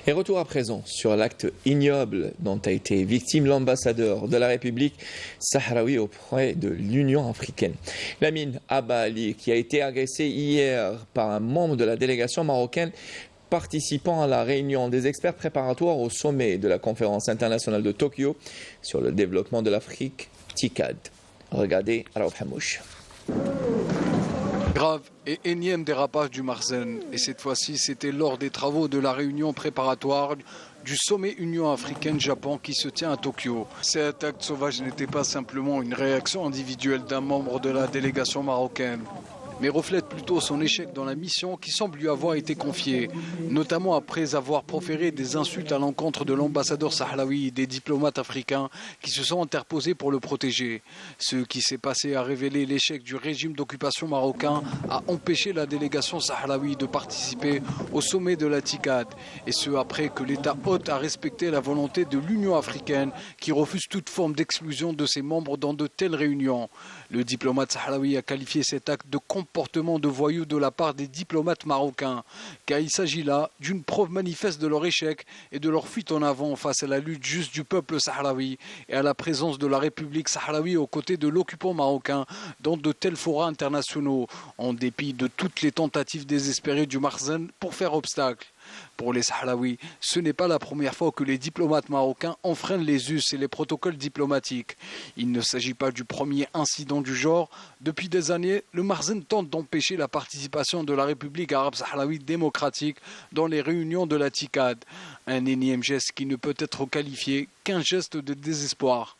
Et retour à présent sur l'acte ignoble dont a été victime l'ambassadeur de la République sahraoui auprès de l'Union africaine. Lamine Abba Ali, qui a été agressé hier par un membre de la délégation marocaine participant à la réunion des experts préparatoires au sommet de la conférence internationale de Tokyo sur le développement de l'Afrique, TICAD. Regardez Raouf Hamouche. Grave et énième dérapage du Marzane. Et cette fois-ci, c'était lors des travaux de la réunion préparatoire du sommet Union africaine-Japon qui se tient à Tokyo. Cet acte sauvage n'était pas simplement une réaction individuelle d'un membre de la délégation marocaine, mais reflète plutôt son échec dans la mission qui semble lui avoir été confiée, notamment après avoir proféré des insultes à l'encontre de l'ambassadeur sahraoui et des diplomates africains qui se sont interposés pour le protéger. Ce qui s'est passé a révélé l'échec du régime d'occupation marocain à empêcher la délégation sahraoui de participer au sommet de la TICAD, et ce après que l'État hôte a respecté la volonté de l'Union africaine qui refuse toute forme d'exclusion de ses membres dans de telles réunions. Le diplomate sahraoui a qualifié cet acte de comportement de voyous de la part des diplomates marocains, car il s'agit là d'une preuve manifeste de leur échec et de leur fuite en avant face à la lutte juste du peuple sahraoui et à la présence de la République sahraoui aux côtés de l'occupant marocain dans de tels forats internationaux, en dépit de toutes les tentatives désespérées du Marzane pour faire obstacle. Pour les Sahraouis, ce n'est pas la première fois que les diplomates marocains enfreignent les us et les protocoles diplomatiques. Il ne s'agit pas du premier incident du genre. Depuis des années, le Marzane tente d'empêcher la participation de la République arabe sahraoui démocratique dans les réunions de la TICAD. Un énième geste qui ne peut être qualifié qu'un geste de désespoir.